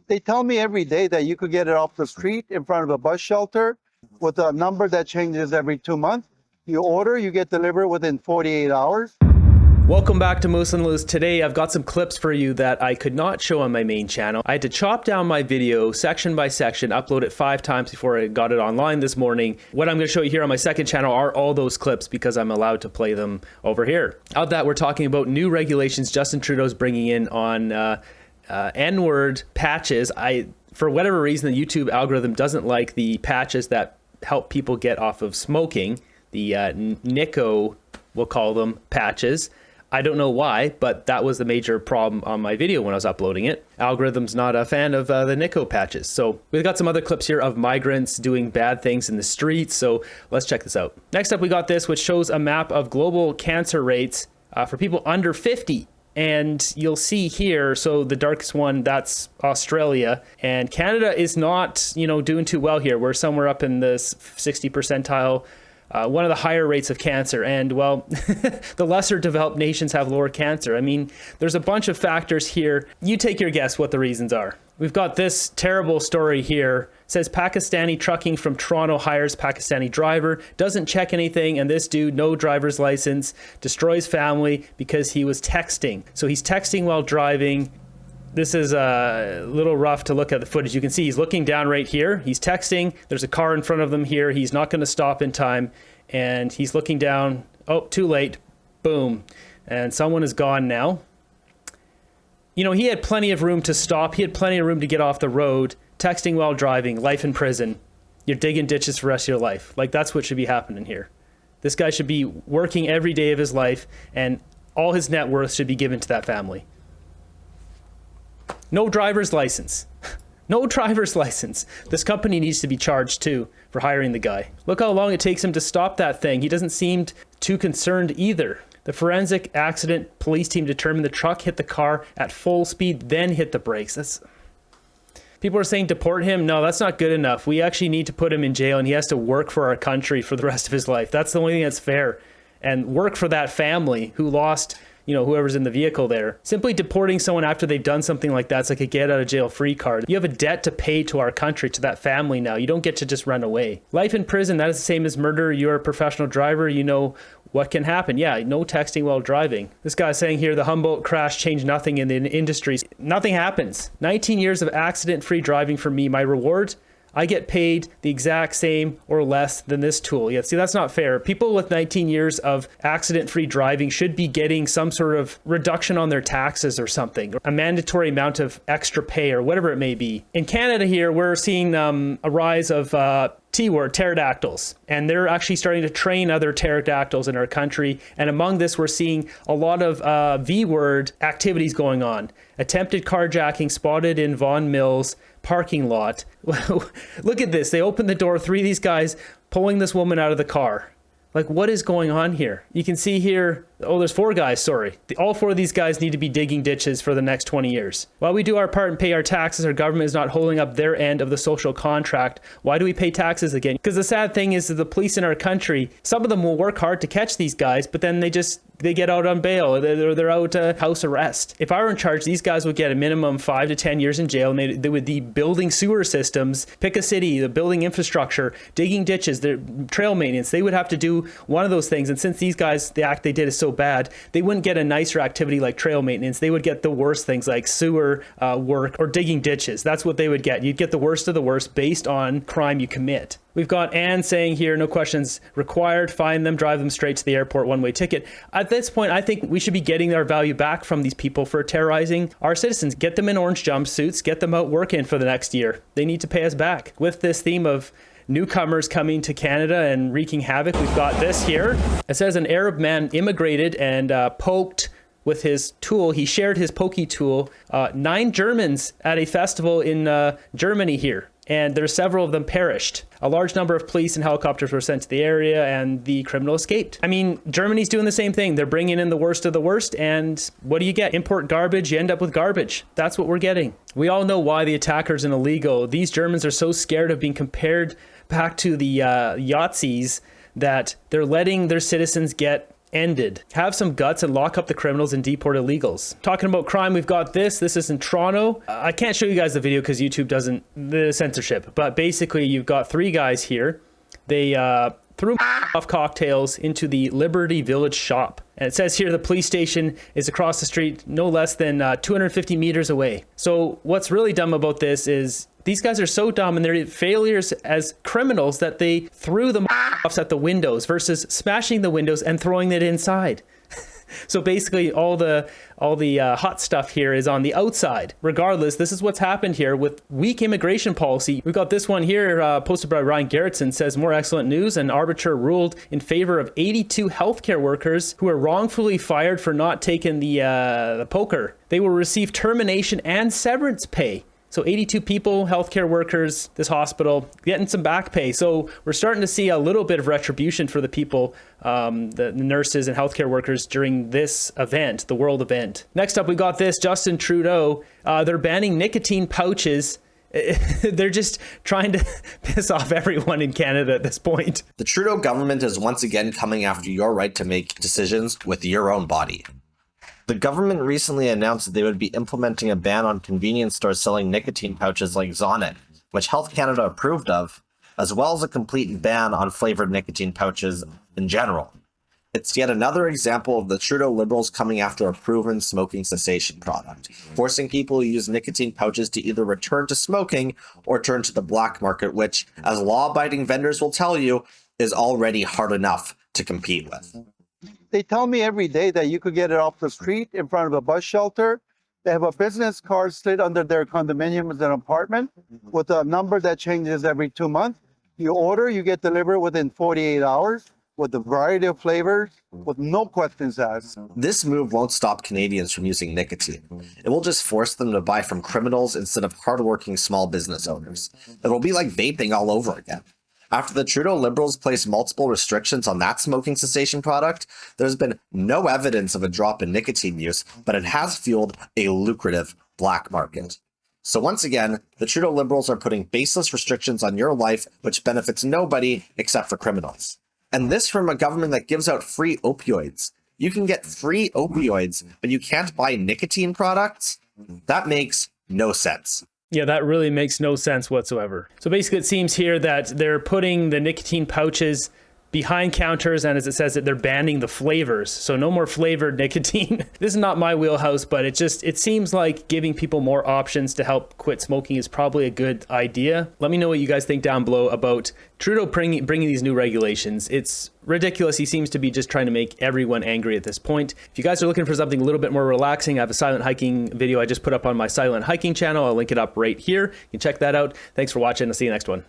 They tell me every day that you could get it off the street in front of a bus shelter with a number that changes every 2 months. You order, you get delivered within 48 hours. Welcome back to Moose and Loose. Today I've got some clips for you that I could not show on my main channel. I had to chop down my video section by section, upload it 5 times before I got it online this morning. What I'm going to show you here on my second channel are all those clips because I'm allowed to play them over here. Of that, we're talking about new regulations Justin Trudeau's bringing in on N-word patches. For whatever reason, the YouTube algorithm doesn't like the patches that help people get off of smoking, the Nico, we'll call them, patches. I don't know why, but that was the major problem on my video when I was uploading it. Algorithm's not a fan of the Nico patches. So we've got some other clips here of migrants doing bad things in the streets. So let's check this out. Next up, we got this, which shows a map of global cancer rates for people under 50. And you'll see here, so the darkest one, that's Australia. And Canada is not, doing too well here. We're somewhere up in the 60 percentile. One of the higher rates of cancer. And well, the lesser developed nations have lower cancer. I mean, there's a bunch of factors here. You take your guess what the reasons are. We've got this terrible story here. It says Pakistani trucking from Toronto hires Pakistani driver, doesn't check anything, and this dude, no driver's license, destroys family because he was texting. So he's texting while driving. This is a little rough to look at the footage. You can see he's looking down right here. He's texting. There's a car in front of them here. He's not going to stop in time. And he's looking down. Oh, too late. Boom. And someone is gone now. He had plenty of room to stop. He had plenty of room to get off the road. Texting while driving. Life in prison. You're digging ditches for the rest of your life. Like, that's what should be happening here. This guy should be working every day of his life, and all his net worth should be given to that family. No driver's license. No driver's license. This company needs to be charged too for hiring the guy. Look how long it takes him to stop that thing. He doesn't seem too concerned either. The forensic accident police team determined the truck hit the car at full speed, then hit the brakes. People are saying deport him. No, that's not good enough. We actually need to put him in jail and he has to work for our country for the rest of his life. That's the only thing that's fair. And work for that family who lost whoever's in the vehicle there. Simply deporting someone after they've done something like that's like a get out of jail free card. You have a debt to pay to our country, to that family now. You don't get to just run away. Life in prison, that is the same as murder. You're a professional driver. You know what can happen. Yeah, no texting while driving. This guy's saying here, the Humboldt crash changed nothing in the industries. Nothing happens. 19 years of accident-free driving for me. My reward? I get paid the exact same or less than this tool. Yeah, see, that's not fair. People with 19 years of accident-free driving should be getting some sort of reduction on their taxes or something, or a mandatory amount of extra pay or whatever it may be. In Canada here, we're seeing a rise of T-word, pterodactyls, and they're actually starting to train other pterodactyls in our country. And among this, we're seeing a lot of V-word activities going on. Attempted carjacking spotted in Vaughan Mills parking lot. Look at this. They opened the door, 3 of these guys pulling this woman out of the car. Like, what is going on here? You can see here, there's 4 guys, sorry. All 4 of these guys need to be digging ditches for the next 20 years. While we do our part and pay our taxes, our government is not holding up their end of the social contract. Why do we pay taxes again? Because the sad thing is that the police in our country, some of them will work hard to catch these guys, but then they get out on bail. They're out house arrest. If I were in charge, these guys would get a minimum 5 to 10 years in jail, and they would be building sewer systems, pick a city, the building infrastructure, digging ditches, their trail maintenance. They would have to do one of those things. And since these guys, the act they did is so bad, they wouldn't get a nicer activity like trail maintenance. They would get the worst things like sewer work or digging ditches. That's what they would get. You'd get the worst of the worst based on crime you commit. We've got Anne saying here, no questions required, find them, drive them straight to the airport, one-way ticket. At this point, I think we should be getting our value back from these people for terrorizing our citizens. Get them in orange jumpsuits, get them out working for the next year. They need to pay us back. With this theme of newcomers coming to Canada and wreaking havoc, we've got this here. It says an Arab man immigrated and poked with his tool. He shared his pokey tool. 9 Germans at a festival in Germany here. And there's several of them perished. A large number of police and helicopters were sent to the area and the criminal escaped. I mean, Germany's doing the same thing. They're bringing in the worst of the worst, and what do you get? Import garbage, you end up with garbage. That's what we're getting. We all know why the attackers are illegal. These Germans are so scared of being compared back to the Yazidis that they're letting their citizens get ended. Have some guts and lock up the criminals and deport illegals. Talking about crime, we've got this. This is in Toronto. I can't show you guys the video because YouTube doesn't, the censorship. But basically, you've got 3 guys here. They threw off cocktails into the Liberty Village shop. And it says here the police station is across the street, no less than 250 meters away. So what's really dumb about this is these guys are so dumb and they're failures as criminals that they threw the offs at the windows versus smashing the windows and throwing it inside. So basically all the hot stuff here is on the outside. Regardless, this is what's happened here with weak immigration policy. We've got this one here posted by Ryan Garrettson, says more excellent news. An arbiter ruled in favor of 82 healthcare workers who were wrongfully fired for not taking the poker. They will receive termination and severance pay. So 82 people, healthcare workers, this hospital, getting some back pay. So we're starting to see a little bit of retribution for the people, the nurses and healthcare workers during this event, the world event. Next up, we got this, Justin Trudeau. They're banning nicotine pouches. They're just trying to piss off everyone in Canada at this point. The Trudeau government is once again coming after your right to make decisions with your own body. The government recently announced that they would be implementing a ban on convenience stores selling nicotine pouches like Zonnet, which Health Canada approved of, as well as a complete ban on flavored nicotine pouches in general. It's yet another example of the Trudeau Liberals coming after a proven smoking cessation product, forcing people who use nicotine pouches to either return to smoking or turn to the black market, which, as law-abiding vendors will tell you, is already hard enough to compete with. They tell me every day that you could get it off the street in front of a bus shelter. They have a business card slid under their condominium as an apartment with a number that changes every 2 months. You order, you get delivered within 48 hours with a variety of flavors with no questions asked. This move won't stop Canadians from using nicotine. It will just force them to buy from criminals instead of hardworking small business owners. It will be like vaping all over again. After the Trudeau Liberals placed multiple restrictions on that smoking cessation product, there's been no evidence of a drop in nicotine use, but it has fueled a lucrative black market. So once again, the Trudeau Liberals are putting baseless restrictions on your life, which benefits nobody except for criminals. And this from a government that gives out free opioids. You can get free opioids, but you can't buy nicotine products? That makes no sense. Yeah, that really makes no sense whatsoever. So basically it seems here that they're putting the nicotine pouches behind counters, and as it says that they're banning the flavors. So no more flavored nicotine. This is not my wheelhouse, but it seems like giving people more options to help quit smoking is probably a good idea. Let me know what you guys think down below about Trudeau bringing these new regulations. It's ridiculous. He seems to be just trying to make everyone angry at this point. If you guys are looking for something a little bit more relaxing, I have a silent hiking video I just put up on my silent hiking channel. I'll link it up right here. You can check that out. Thanks for watching. I'll see you next one.